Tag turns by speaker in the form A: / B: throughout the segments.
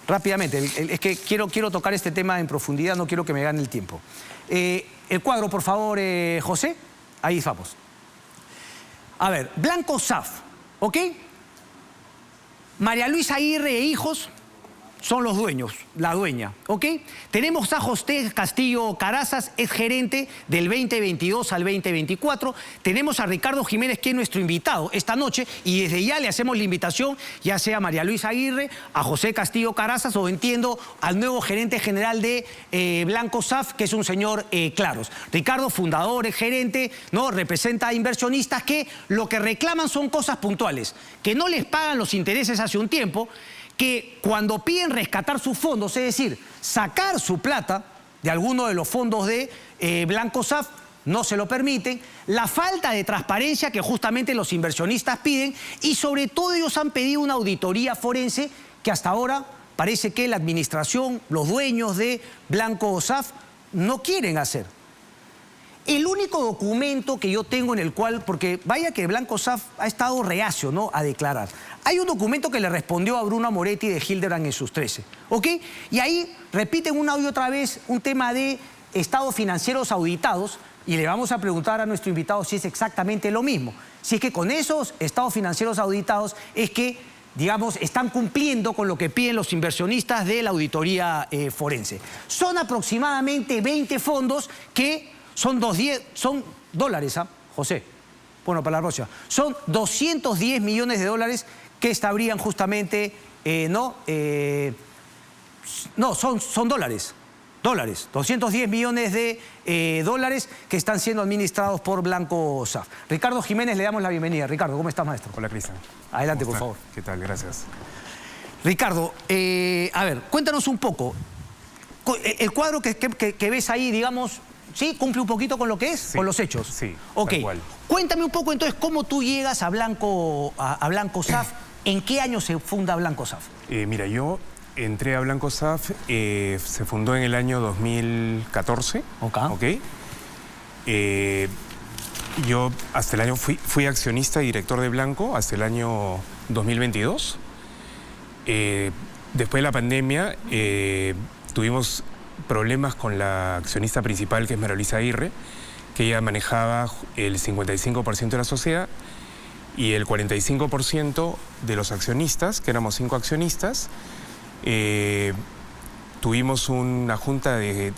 A: rápidamente, es que quiero tocar este tema en profundidad, no quiero que me gane el tiempo. El cuadro, por favor, José. Ahí vamos. A ver, Blanco SAF, ¿ok? María Luisa Aguirre e hijos son los dueños, la dueña, ¿ok? Tenemos a José Castillo Carazas, es gerente del 2022 al 2024. Tenemos a Ricardo Jiménez, que es nuestro invitado esta noche, y desde ya le hacemos la invitación, ya sea a María Luisa Aguirre, a José Castillo Carazas, o entiendo al nuevo gerente general de Blanco SAF, que es un señor Claros. Ricardo, fundador, es gerente, ¿no? Representa a inversionistas que lo que reclaman son cosas puntuales, que no les pagan los intereses hace un tiempo, que cuando piden rescatar sus fondos, es decir, sacar su plata de alguno de los fondos de Blanco SAF, no se lo permiten, la falta de transparencia que justamente los inversionistas piden, y sobre todo ellos han pedido una auditoría forense que hasta ahora parece que la administración, los dueños de Blanco SAF no quieren hacer. El único documento que yo tengo en el cual, porque vaya que Blanco SAF ha estado reacio, ¿no?, a declarar. Hay un documento que le respondió a Bruno Moretti de Hildebrand en sus 13, ¿ok? Y ahí repiten una y otra vez un tema de estados financieros auditados, y le vamos a preguntar a nuestro invitado si es exactamente lo mismo. Si es que con esos estados financieros auditados es que, digamos, están cumpliendo con lo que piden los inversionistas de la auditoría forense. Son aproximadamente 20 fondos que son dólares, ¿ah, José? Bueno, para la próxima. Son 210 millones de dólares que estarían justamente, son dólares. 210 millones de dólares que están siendo administrados por Blanco SAF. Ricardo Jiménez, le damos la bienvenida. Ricardo, ¿cómo estás, maestro?
B: Hola, Cristian.
A: Adelante, por favor.
B: ¿Qué tal? Gracias.
A: Ricardo, a ver, cuéntanos un poco. El cuadro que ves ahí, digamos, ¿sí? ¿Cumple un poquito con lo que es? Sí, con los hechos.
B: Sí,
A: ok.
B: Tal cual.
A: Cuéntame un poco entonces cómo tú llegas a Blanco SAF. ¿En qué año se funda Blanco SAF?
B: Mira, yo entré a Blanco SAF, se fundó en el año 2014. Ok. Yo hasta el año fui accionista y director de Blanco hasta el año 2022. Después de la pandemia tuvimos problemas con la accionista principal, que es María Luisa Aguirre, que ella manejaba el 55% de la sociedad, y el 45% de los accionistas, que éramos 5 accionistas, tuvimos una junta de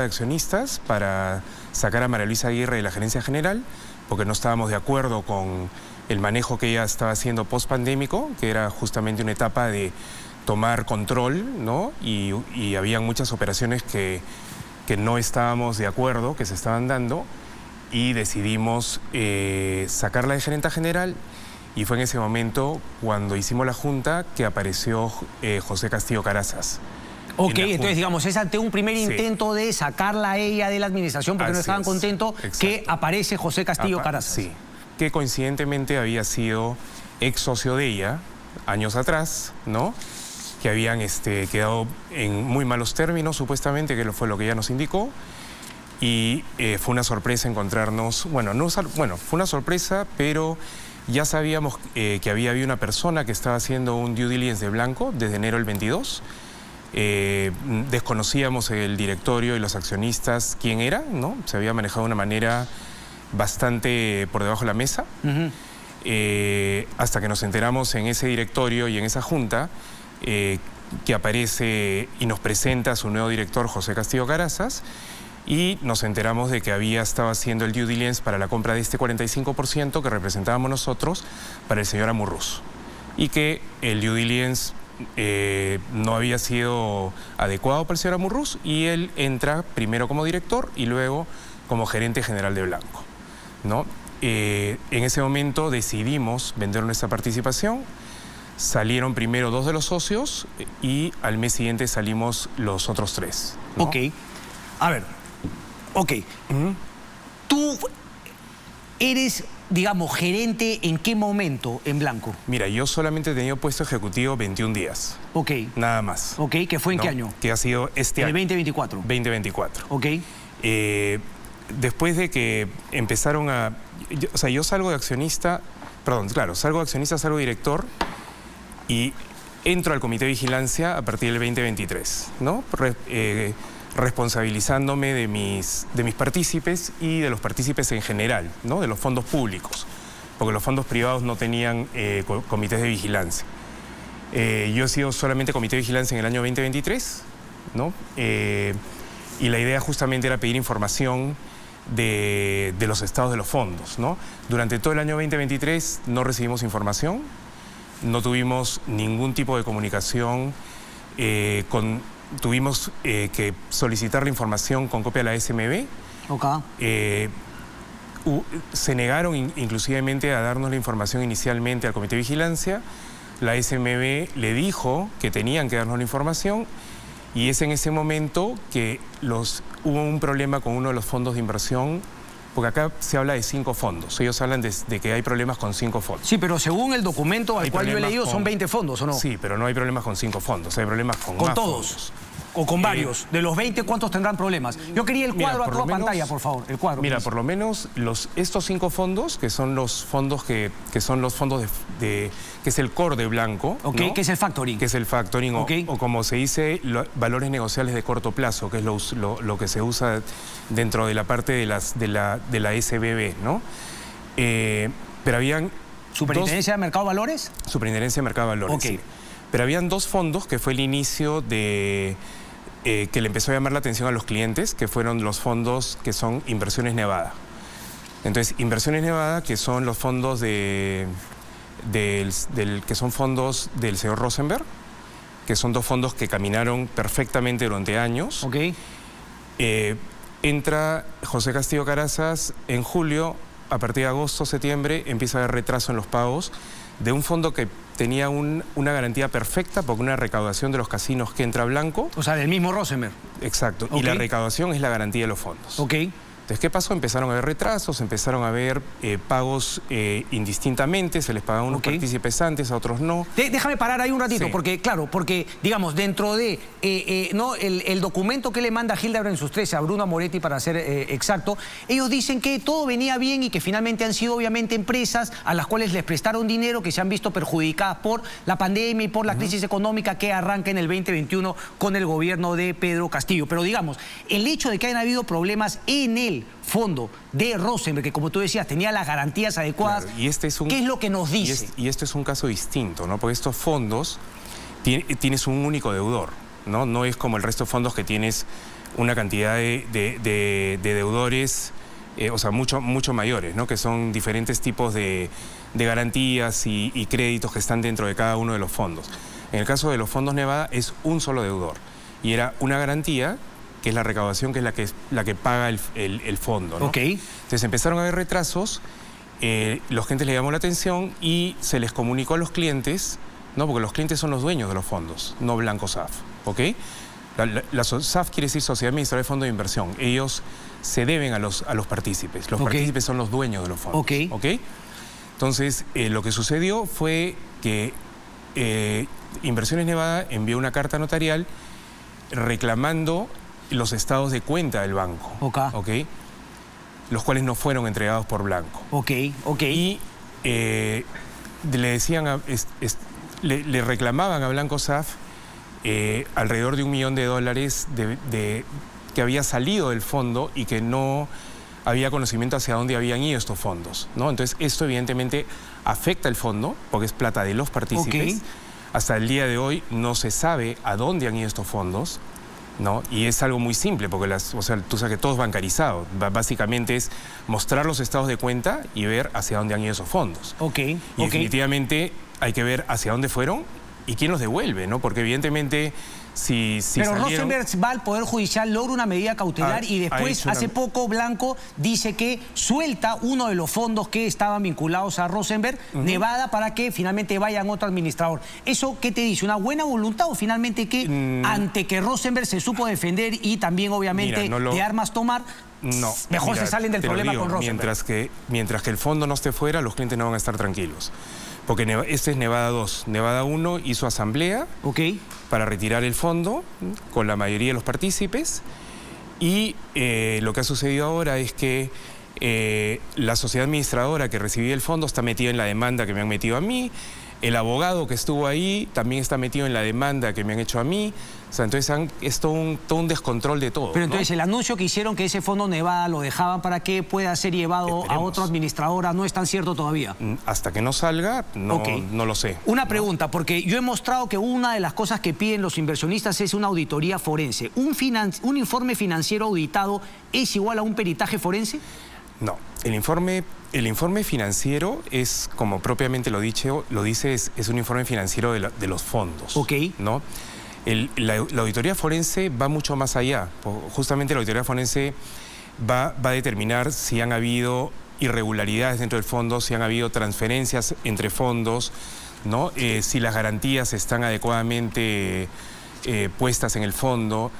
B: accionistas para sacar a María Luisa Aguirre de la gerencia general, porque no estábamos de acuerdo con el manejo que ella estaba haciendo post-pandémico, que era justamente una etapa de tomar control, ¿no? Y había muchas operaciones que no estábamos de acuerdo, que se estaban dando, y decidimos sacarla de gerente general, y fue en ese momento, cuando hicimos la junta, que apareció José Castillo Carazas.
A: Ok, entonces, digamos, es ante un primer intento de sacarla a ella de la administración porque no estaban contentos, que aparece José Castillo Carazas.
B: Sí, que coincidentemente había sido ex socio de ella años atrás, ¿no?, que habían quedado en muy malos términos, supuestamente, que fue lo que ella nos indicó. Y fue una sorpresa encontrarnos, fue una sorpresa, pero ya sabíamos que había habido una persona que estaba haciendo un due diligence de Blanco desde enero del 22. Desconocíamos el directorio y los accionistas quién era, ¿no? Se había manejado de una manera bastante por debajo de la mesa. Hasta que nos enteramos en ese directorio y en esa junta que aparece y nos presenta a su nuevo director, José Castillo Carazas, y nos enteramos de que había estado haciendo el due diligence para la compra de este 45% que representábamos nosotros para el señor Amurrús, y que el due diligence no había sido adecuado para el señor Amurrús, y él entra primero como director y luego como gerente general de Blanco, ¿no? En ese momento decidimos vender nuestra participación. Salieron primero 2 de los socios y al mes siguiente salimos los otros 3, ¿no?
A: Ok. A ver, ok. Tú eres, digamos, gerente ¿en qué momento en Blanco?
B: Mira, yo solamente he tenido puesto ejecutivo 21 días.
A: Ok.
B: Nada más.
A: Ok, ¿que fue en qué año?
B: Que ha sido este año.
A: En el 2024.
B: 2024.
A: Ok.
B: Después de que empezaron a... yo salgo de accionista, salgo de accionista, salgo director, y entro al Comité de Vigilancia a partir del 2023, ¿no? Responsabilizándome de mis partícipes y de los partícipes en general, ¿no? De los fondos públicos, porque los fondos privados no tenían comités de vigilancia. Yo he sido solamente comité de vigilancia en el año 2023, ¿no? Y la idea justamente era pedir información de los estados de los fondos, ¿no? Durante todo el año 2023 no recibimos información, no tuvimos ningún tipo de comunicación, tuvimos que solicitar la información con copia a la SMB.
A: Okay.
B: Se negaron inclusivemente a darnos la información inicialmente al Comité de Vigilancia. La SMB le dijo que tenían que darnos la información y es en ese momento que hubo un problema con uno de los fondos de inversión, porque acá se habla de 5 fondos. Ellos hablan de que hay problemas con 5 fondos.
A: Sí, pero según el documento al cual yo he leído son 20 fondos, ¿o no?
B: Sí, pero no hay problemas con 5 fondos, hay problemas con más
A: todos.
B: Fondos.
A: O con varios. De los 20, ¿cuántos tendrán problemas? Yo quería el cuadro a toda pantalla, por favor. El cuadro.
B: Mira, por lo menos estos 5 fondos, que son los fondos que son los fondos que es el core de Blanco.
A: Ok,
B: ¿no?
A: que es el factoring.
B: Que es el factoring,
A: Okay.
B: o como se dice, valores negociables de corto plazo, que es lo que se usa dentro de la parte de la SBB, ¿no? Pero habían...
A: ¿Superintendencia de Mercado de Valores?
B: Superintendencia de Mercado de Valores,
A: Ok.
B: sí. Pero habían 2 fondos que fue el inicio de... que le empezó a llamar la atención a los clientes, que fueron los fondos que son Inversiones Nevada. Entonces, Inversiones Nevada, que son los fondos que son fondos del señor Rosenberg, que son 2 fondos que caminaron perfectamente durante años.
A: Ok.
B: Entra José Castillo Carazzas en julio, a partir de agosto, septiembre, empieza a haber retraso en los pagos de un fondo que tenía una garantía perfecta porque una recaudación de los casinos que entra a Blanco.
A: O sea, del mismo Rosenberg.
B: Exacto.
A: Okay.
B: Y la recaudación es la garantía de los fondos.
A: Ok.
B: Entonces, ¿qué pasó? Empezaron a haber retrasos, empezaron a haber pagos indistintamente, se les pagaban unos partícipes antes, a otros no.
A: Déjame parar ahí un ratito,
B: Sí.
A: porque, digamos, dentro de ¿no? el documento que le manda Hildebrand en sus 13 a Bruno Moretti, para ser exacto, ellos dicen que todo venía bien y que finalmente han sido obviamente empresas a las cuales les prestaron dinero que se han visto perjudicadas por la pandemia y por la crisis económica que arranca en el 2021 con el gobierno de Pedro Castillo. Pero digamos, el hecho de que hayan habido problemas en el fondo de Rosenberg, que como tú decías, tenía las garantías adecuadas,
B: claro, y ¿qué es lo que nos dice? Y esto es un caso distinto, ¿no? Porque estos fondos tienes un único deudor, ¿no? No es como el resto de fondos que tienes una cantidad de deudores, o sea, mucho mayores, ¿no? Que son diferentes tipos de garantías y créditos que están dentro de cada uno de los fondos. En el caso de los fondos Nevada es un solo deudor y era una garantía que es la recaudación, que es la que paga el fondo, ¿no?
A: Ok.
B: Entonces empezaron a haber retrasos, los clientes le llamó la atención y se les comunicó a los clientes, ¿no? Porque los clientes son los dueños de los fondos, no Blanco SAF, ¿ok? La SAF quiere decir Sociedad Administradora de Fondo de Inversión. Ellos se deben a los partícipes. Los partícipes son los dueños de los fondos, ¿ok? Entonces, lo que sucedió fue que Inversiones Nevada envió una carta notarial reclamando los estados de cuenta del banco, ¿ok? Los cuales no fueron entregados por Blanco. Y le decían, le reclamaban a Blanco SAF alrededor de $1 millón que había salido del fondo y que no había conocimiento hacia dónde habían ido estos fondos, ¿no? Entonces, esto evidentemente afecta el fondo, porque es plata de los partícipes. Hasta el día de hoy no se sabe a dónde han ido estos fondos, ¿no? Y es algo muy simple, porque o sea, tú sabes que todo es bancarizado. Básicamente es mostrar los estados de cuenta y ver hacia dónde han ido esos fondos. Y definitivamente hay que ver hacia dónde fueron y quién los devuelve, ¿no? Porque evidentemente pero
A: Rosenberg va al Poder Judicial, logra una medida cautelar y después, hace poco, Blanco dice que suelta uno de los fondos que estaban vinculados a Rosenberg, Nevada, para que finalmente vayan otro administrador. ¿Eso qué te dice? ¿Una buena voluntad o finalmente que ante que Rosenberg se supo defender y también obviamente de armas tomar, mejor se salen del problema con Rosenberg?
B: Mientras que el fondo no esté fuera, los clientes no van a estar tranquilos. Porque este es Nevada 2. Nevada 1 hizo asamblea para retirar el fondo con la mayoría de los partícipes y lo que ha sucedido ahora es que la sociedad administradora que recibía el fondo está metida en la demanda que me han metido a mí. El abogado que estuvo ahí también está metido en la demanda que me han hecho a mí. O sea, entonces es todo un descontrol de todo.
A: Pero entonces, ¿no? El anuncio que hicieron que ese fondo Nevada lo dejaban para que pueda ser llevado a otra administradora, ¿no es tan cierto todavía?
B: Hasta que no salga, no lo sé.
A: Una pregunta, porque yo he mostrado que una de las cosas que piden los inversionistas es una auditoría forense. ¿Un informe financiero auditado es igual a un peritaje forense?
B: No, el informe financiero es, como propiamente lo dice, es un informe financiero de los fondos.
A: Ok.
B: ¿No? La auditoría forense va mucho más allá. Justamente la auditoría forense va a determinar si han habido irregularidades dentro del fondo, si han habido transferencias entre fondos, ¿no? Si las garantías están adecuadamente puestas en el fondo.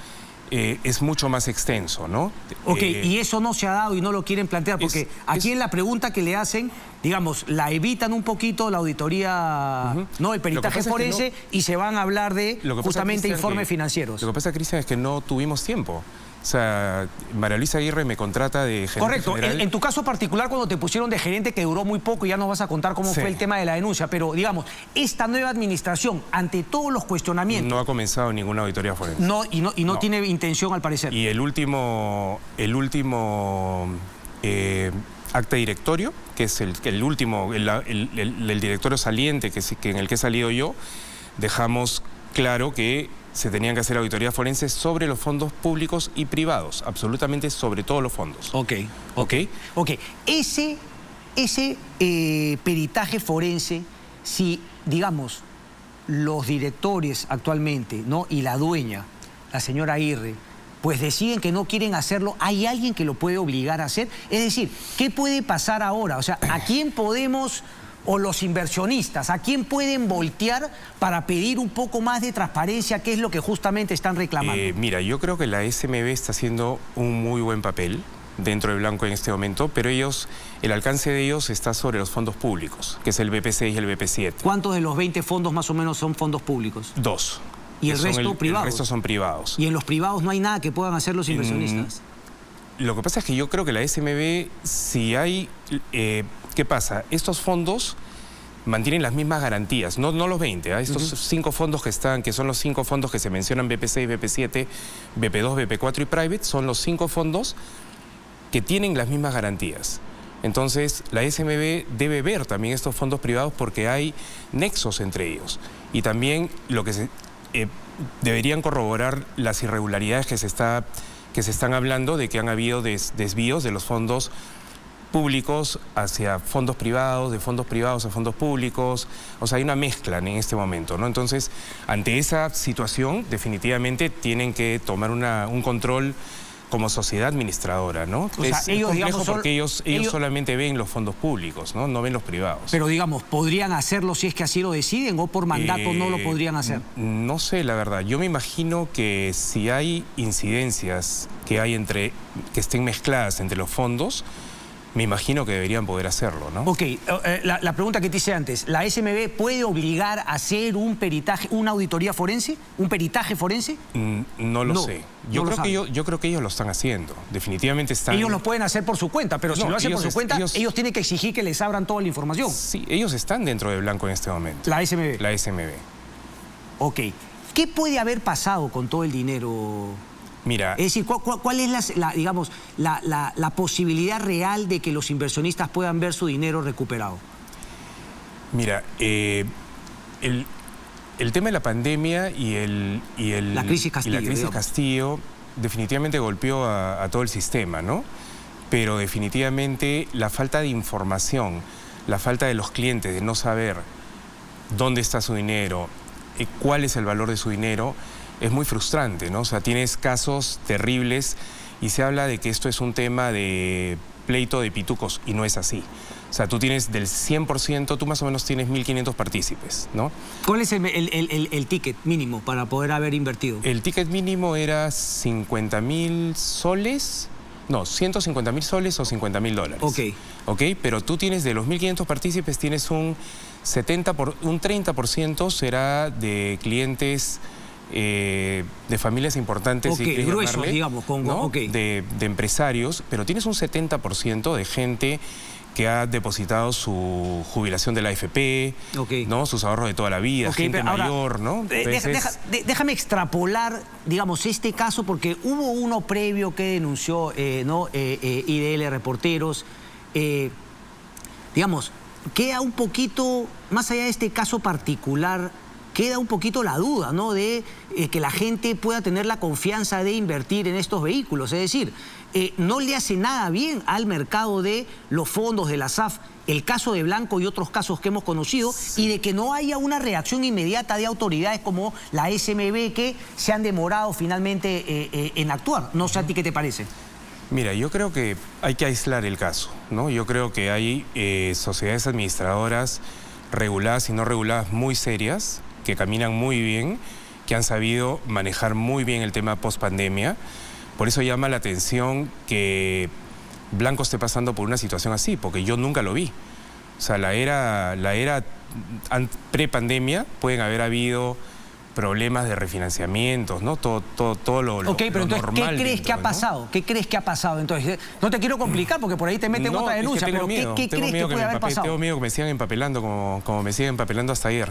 B: Es mucho más extenso, ¿no?
A: Ok, y eso no se ha dado y no lo quieren plantear, porque aquí en la pregunta que le hacen, digamos, la evitan un poquito la auditoría, ¿no? El peritaje forense, y se van a hablar de justamente informes financieros.
B: Lo que pasa, Cristian, es que no tuvimos tiempo. O sea, María Luisa Aguirre me contrata de gerente.
A: Correcto.
B: General.
A: En tu caso particular, cuando te pusieron de gerente, que duró muy poco, ya nos vas a contar cómo fue el tema de la denuncia, pero digamos, esta nueva administración, ante todos los cuestionamientos...
B: No ha comenzado ninguna auditoría forense.
A: No tiene intención, al parecer.
B: Y el último acta directorio, que es el directorio saliente en el que he salido yo, dejamos claro que se tenían que hacer auditorías forenses sobre los fondos públicos y privados, absolutamente sobre todos los fondos.
A: Ok. Ese peritaje forense, si, digamos, los directores actualmente, ¿no? Y la dueña, la señora Aguirre, pues deciden que no quieren hacerlo, ¿hay alguien que lo puede obligar a hacer? Es decir, ¿qué puede pasar ahora? O sea, ¿a quién podemos... o los inversionistas, ¿a quién pueden voltear para pedir un poco más de transparencia? ¿Qué es lo que justamente están reclamando?
B: Mira, yo creo que la SMB está haciendo un muy buen papel dentro de Blanco en este momento, pero el alcance de ellos está sobre los fondos públicos, que es el BP6 y el BP7.
A: ¿Cuántos de los 20 fondos más o menos son fondos públicos?
B: 2.
A: ¿Y el resto privados?
B: El resto son privados.
A: ¿Y en los privados no hay nada que puedan hacer los inversionistas?
B: Lo que pasa es que yo creo que la SMB, si hay... ¿qué pasa? Estos fondos mantienen las mismas garantías, no los 20, ¿eh? Estos 5 fondos que son los 5 fondos que se mencionan, BP6, BP7, BP2, BP4 y Private, son los 5 fondos que tienen las mismas garantías. Entonces, la SMB debe ver también estos fondos privados porque hay nexos entre ellos. Y también deberían corroborar las irregularidades que se están hablando de que han habido desvíos de los fondos públicos hacia fondos privados, de fondos privados a fondos públicos. O sea, hay una mezcla en este momento, ¿no? Entonces, ante esa situación, definitivamente tienen que tomar un control como sociedad administradora, ¿no?
A: O sea, ellos, digamos,
B: porque ellos solamente ven los fondos públicos, ¿no? No ven los privados.
A: Pero, digamos, ¿podrían hacerlo si es que así lo deciden o por mandato no lo podrían hacer?
B: No sé, la verdad. Yo me imagino que si hay incidencias que estén mezcladas entre los fondos, me imagino que deberían poder hacerlo, ¿no?
A: Ok, la pregunta que te hice antes, ¿la SMB puede obligar a hacer un peritaje, una auditoría forense, un peritaje forense?
B: No lo sé. Yo creo que ellos lo están haciendo. Definitivamente están...
A: Ellos lo pueden hacer por su cuenta, pero si lo hacen por su cuenta, ellos tienen que exigir que les abran toda la información.
B: Sí, ellos están dentro de Blanco en este momento.
A: La SMB.
B: La SMB.
A: Ok. ¿Qué puede haber pasado con todo el dinero?
B: Mira,
A: es decir, ¿cuál es la posibilidad real de que los inversionistas puedan ver su dinero recuperado?
B: Mira, el tema de la pandemia
A: la crisis
B: Castillo definitivamente golpeó a todo el sistema, ¿no? Pero definitivamente la falta de información, la falta de los clientes de no saber dónde está su dinero, cuál es el valor de su dinero, es muy frustrante, ¿no? O sea, tienes casos terribles y se habla de que esto es un tema de pleito de pitucos y no es así. O sea, tú tienes del 100%, tú más o menos tienes 1.500 partícipes, ¿no?
A: ¿Cuál es el ticket mínimo para poder haber invertido?
B: El ticket mínimo era 50.000 soles, no, 150.000 soles o $50.000. Ok, pero tú tienes de los 1.500 partícipes, tienes un 30% será de clientes... de familias importantes,
A: gruesos, digamos,
B: ¿no? De empresarios, pero tienes un 70% de gente que ha depositado su jubilación de la AFP, ¿no? Sus ahorros de toda la vida, gente mayor, ¿no? Entonces,
A: déjame extrapolar, digamos, este caso, porque hubo uno previo que denunció IDL Reporteros. Digamos, queda un poquito, más allá de este caso particular, queda un poquito la duda, ¿no? De que la gente pueda tener la confianza de invertir en estos vehículos. Es decir, no le hace nada bien al mercado de los fondos de la SAF el caso de Blanco y otros casos que hemos conocido, y de que no haya una reacción inmediata de autoridades como la SMB, que se han demorado finalmente en actuar. No sé a ti qué te parece.
B: Mira, yo creo que hay que aislar el caso, ¿no? Yo creo que hay sociedades administradoras reguladas y no reguladas muy serias, que caminan muy bien, que han sabido manejar muy bien el tema post-pandemia. Por eso llama la atención que Blanco esté pasando por una situación así, porque yo nunca lo vi. O sea, la era pre-pandemia pueden haber habido problemas de refinanciamientos, ¿no? Todo lo
A: pero entonces,
B: normal.
A: ¿qué crees que ha pasado? ¿no? ¿Qué crees que ha pasado? Entonces, no te quiero complicar porque por ahí te meten otra denuncia, pero ¿qué crees que puede haber pasado?
B: Tengo miedo que me sigan empapelando como me siguen empapelando hasta ayer.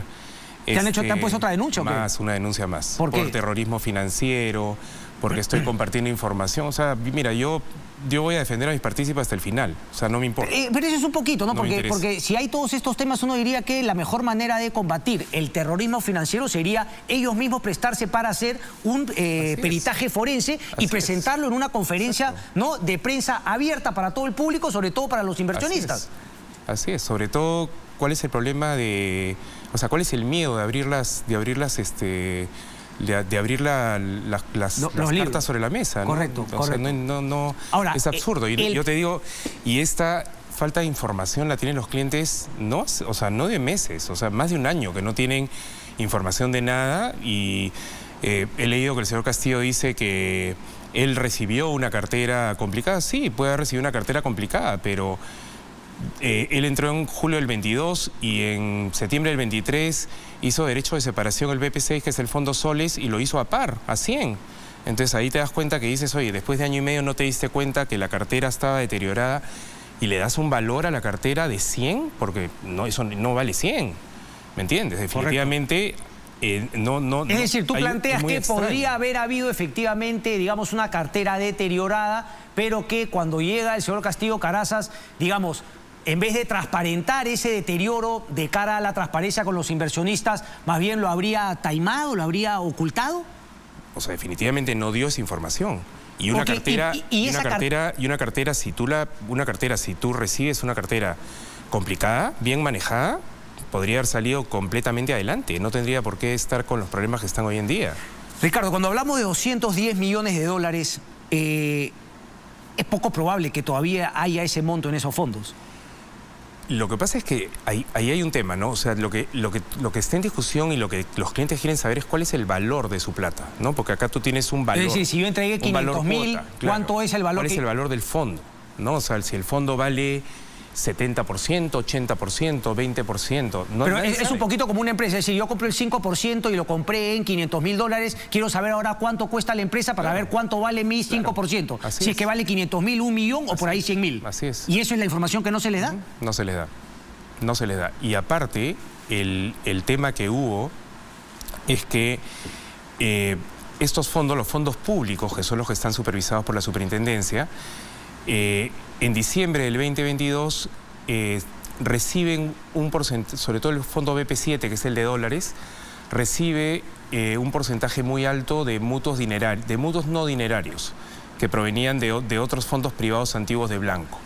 A: ¿Te han puesto otra denuncia o qué?
B: Una denuncia más.
A: ¿Por qué?
B: Por terrorismo financiero, porque estoy compartiendo información. O sea, mira, yo voy a defender a mis partícipes hasta el final. O sea, no me importa.
A: Pero eso es un poquito, ¿no? Porque si hay todos estos temas, uno diría que la mejor manera de combatir el terrorismo financiero sería ellos mismos prestarse para hacer un peritaje forense y presentarlo en una conferencia, ¿no?, de prensa abierta para todo el público, sobre todo para los inversionistas.
B: Así es. Sobre todo, ¿cuál es el problema de... O sea, ¿cuál es el miedo de abrir las cartas sobre la mesa, ¿no?
A: Correcto,
B: o sea, no, ahora, es absurdo. Y yo te digo, y esta falta de información la tienen los clientes, no de meses, o sea, más de un año que no tienen información de nada. Y he leído que el señor Castillo dice que él recibió una cartera complicada. Sí, puede haber recibido una cartera complicada, pero... él entró en julio del 22 y en septiembre del 23 hizo derecho de separación el BP6, que es el Fondo Soles, y lo hizo a par, a 100. Entonces ahí te das cuenta que dices, oye, después de año y medio no te diste cuenta que la cartera estaba deteriorada y le das un valor a la cartera de 100, porque eso no vale 100, ¿me entiendes? Definitivamente... es decir, tú planteas que podría haber habido efectivamente, digamos, una cartera deteriorada, pero que cuando llega el señor Castillo Carazzas, digamos, en vez de transparentar ese deterioro de cara a la transparencia con los inversionistas, más bien lo habría taimado, lo habría ocultado. O sea, definitivamente no dio esa información. Y una cartera, si tú recibes una cartera complicada, bien manejada, podría haber salido completamente adelante. No tendría por qué estar con los problemas que están hoy en día.
A: Ricardo, cuando hablamos de 210 millones de dólares, es poco probable que todavía haya ese monto en esos fondos.
B: Lo que pasa es que ahí hay un tema, ¿no? O sea, lo que está en discusión y lo que los clientes quieren saber es cuál es el valor de su plata, ¿no? Porque acá tú tienes un valor.
A: Es decir, si yo entregué 500.000, ¿cuánto es el valor?
B: ¿Cuál es el valor del fondo? ¿No? O sea, si el fondo vale 70%, 80%, 20%.
A: Pero es un poquito como una empresa. Es decir, yo compré el 5% y lo compré en 500.000 dólares. Quiero saber ahora cuánto cuesta la empresa para ver cuánto vale mi 5%. Si es que vale 500.000, 1 millón o por ahí 100.000.
B: Así es.
A: ¿Y eso es la información que no se le da?
B: No se les da. No se les da. Y aparte, el tema que hubo es que estos fondos, los fondos públicos, que son los que están supervisados por la superintendencia, en diciembre del 2022 reciben un porcentaje, sobre todo el fondo BP7, que es el de dólares, recibe un porcentaje muy alto de mutuos no dinerarios, que provenían de otros fondos privados antiguos de Blanco,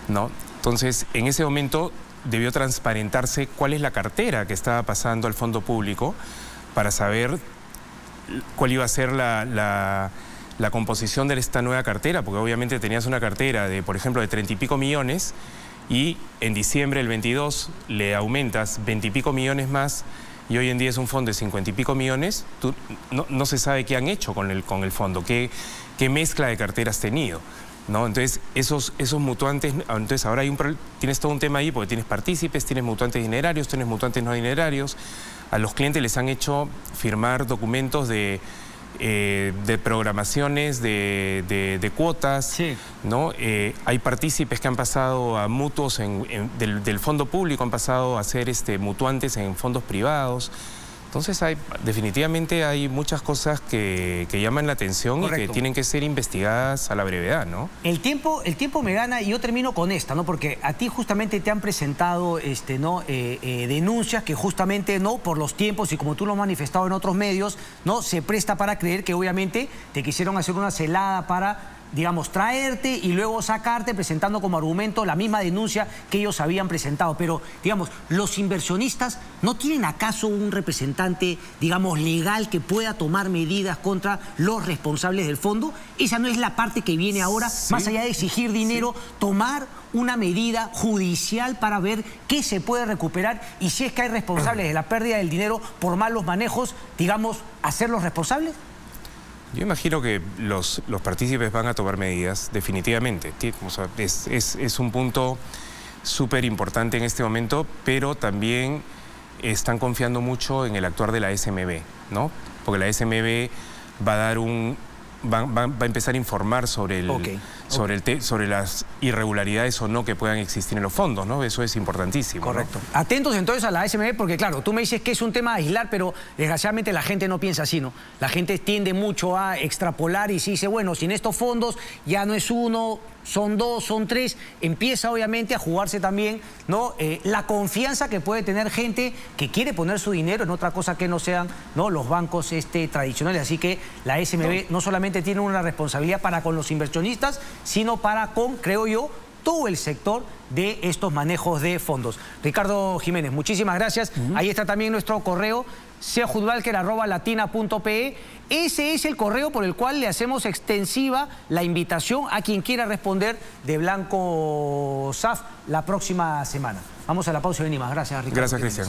B: ¿no? Entonces, en ese momento debió transparentarse cuál es la cartera que estaba pasando al fondo público para saber cuál iba a ser la composición de esta nueva cartera, porque obviamente tenías una cartera de, por ejemplo, de 30 y pico millones y en diciembre del 22 le aumentas 20 y pico millones más y hoy en día es un fondo de 50 y pico millones, no se sabe qué han hecho con el fondo, qué mezcla de cartera has tenido, ¿no? Entonces, esos mutuantes, entonces ahora tienes todo un tema ahí porque tienes partícipes, tienes mutuantes dinerarios, tienes mutuantes no dinerarios. A los clientes les han hecho firmar documentos de de programaciones, de cuotas,
A: sí,
B: ¿no? Hay partícipes que han pasado a mutuos del fondo público, han pasado a ser mutuantes en fondos privados. Entonces definitivamente hay muchas cosas que llaman la atención. Correcto. Y que tienen que ser investigadas a la brevedad, ¿no?
A: El tiempo me gana y yo termino con esta, ¿no? Porque a ti justamente te han presentado denuncias que justamente, ¿no? Por los tiempos y como tú lo has manifestado en otros medios, ¿no? Se presta para creer que obviamente te quisieron hacer una celada para, digamos, traerte y luego sacarte presentando como argumento la misma denuncia que ellos habían presentado. Pero, digamos, ¿los inversionistas no tienen acaso un representante, digamos, legal que pueda tomar medidas contra los responsables del fondo? Esa no es la parte que viene ahora, sí, más allá de exigir dinero, sí, tomar una medida judicial para ver qué se puede recuperar y si es que hay responsables de la pérdida del dinero por malos manejos, digamos, hacerlos responsables.
B: Yo imagino que los partícipes van a tomar medidas, definitivamente. O sea, es un punto súper importante en este momento, pero también están confiando mucho en el actuar de la SMB, ¿no? Porque la SMB va a dar va a empezar a informar sobre sobre las irregularidades o no que puedan existir en los fondos, ¿no? Eso es importantísimo.
A: Correcto.
B: ¿no?
A: Atentos entonces a la SMB porque, claro, tú me dices que es un tema a aislar, pero desgraciadamente la gente no piensa así, ¿no? La gente tiende mucho a extrapolar y si dice, bueno, si en estos fondos ya no es uno, son dos, son tres, empieza obviamente a jugarse también, ¿no? La confianza que puede tener gente que quiere poner su dinero en otra cosa que no sean, ¿no? Los bancos tradicionales. Así que la SMB no solamente tiene una responsabilidad para con los inversionistas, sino para con, creo yo, todo el sector de estos manejos de fondos. Ricardo Jiménez, muchísimas gracias. Ahí está también nuestro correo, seajudvalker@latina.pe. Ese es el correo por el cual le hacemos extensiva la invitación a quien quiera responder de Blanco SAF la próxima semana. Vamos a la pausa y venimos. Gracias, Ricardo.
B: Gracias, Cristian.